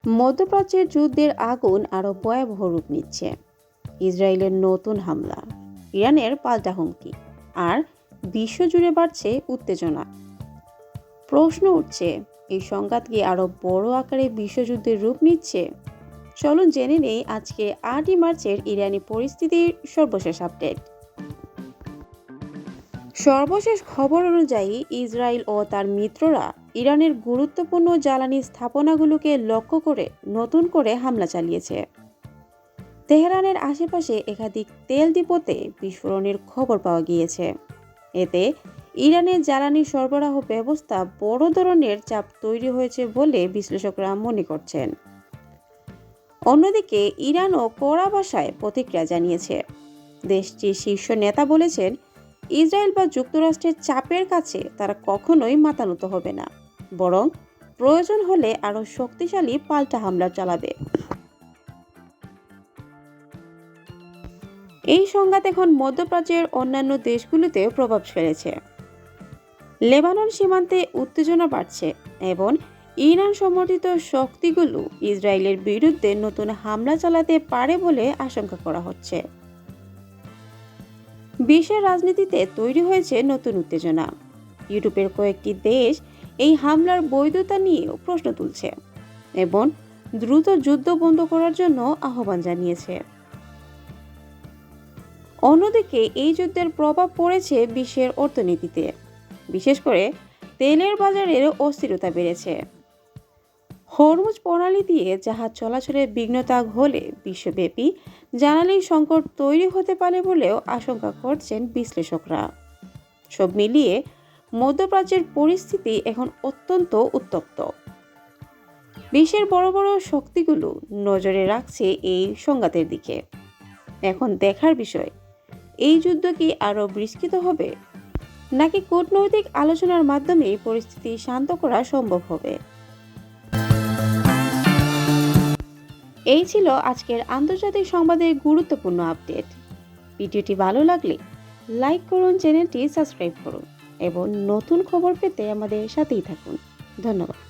মধ্যপ্রাচ্যের যুদ্ধের আগুন আরও ভয়াবহ রূপ নিচ্ছে। ইসরায়েলের নতুন হামলা, ইরানের পাল্টা হুমকি, আর বিশ্বজুড়ে বাড়ছে উত্তেজনা। প্রশ্ন উঠছে, এই সংঘাত কি আরও বড় আকারে বিশ্বযুদ্ধের রূপ নিচ্ছে? চলুন জেনে নেই আজকে ৮ই মার্চের ইরানি পরিস্থিতির সর্বশেষ আপডেট। সর্বশেষ খবর অনুযায়ী ইসরায়েল ও তার মিত্ররা ইরানের গুরুত্বপূর্ণ জ্বালানি স্থাপনাগুলোকে লক্ষ্য করে নতুন করে হামলা চালিয়েছে। তেহরানের আশেপাশে একাধিক তেল ডিপোতে বিস্ফোরণের খবর পাওয়া গিয়েছে। এতে ইরানের জ্বালানি সরবরাহ ব্যবস্থা বড় ধরনের চাপ তৈরি হয়েছে বলে বিশ্লেষকরা মনে করছেন। অন্যদিকে ইরানও কড়া ভাষায় প্রতিক্রিয়া জানিয়েছে। দেশটির শীর্ষ নেতা বলেছেন, ইসরায়েল বা যুক্তরাষ্ট্রের চাপের কাছে তারা কখনোই মাথা নত হবে না, বরং প্রয়োজন হলে আরও শক্তিশালী পাল্টা হামলা চালাবে। এই সংঘাত এখন মধ্যপ্রাচ্যের অন্যান্য দেশগুলোতেও প্রভাব ফেলেছে। লেবানন সীমান্তে উত্তেজনা বাড়ছে এবং ইরান সমর্থিত শক্তিগুলো ইসরায়েলের বিরুদ্ধে নতুন হামলা চালাতে পারে বলে আশঙ্কা করা হচ্ছে। বিশ্বের রাজনীতিতে তৈরি হয়েছে নতুন উত্তেজনা। ইউরোপের কয়েকটি দেশ এই হামলার বৈধতা নিয়েও প্রশ্ন তুলছে এবং দ্রুত যুদ্ধ বন্ধ করার জন্য আহ্বান জানিয়েছে। অন্যদিকে এই যুদ্ধের প্রভাব পড়েছে বিশ্বের অর্থনীতিতে। বিশেষ করে তেলের বাজারের অস্থিরতা বেড়েছে। হরমুজ প্রণালী দিয়ে জাহাজ চলাচলের বিঘ্নতা হলে বিশ্বব্যাপী জ্বালানি সংকট তৈরি হতে পারে বলেও আশঙ্কা করছেন বিশ্লেষকরা। সব মিলিয়ে মধ্যপ্রাচ্যের পরিস্থিতি এখন অত্যন্ত উত্তপ্ত। বিশ্বের বড় বড় শক্তিগুলো নজরে রাখছে এই সংঘাতের দিকে। এখন দেখার বিষয়, এই যুদ্ধ কি আরও বিস্তৃত হবে, নাকি কূটনৈতিক আলোচনার মাধ্যমে পরিস্থিতি শান্ত করা সম্ভব হবে। এই ছিল আজকের আন্তর্জাতিক সংবাদের গুরুত্বপূর্ণ আপডেট। ভিডিওটি ভালো লাগলে লাইক করুন, চ্যানেলটি সাবস্ক্রাইব করুন এবং নতুন খবর পেতে আমাদের সাথেই থাকুন। ধন্যবাদ।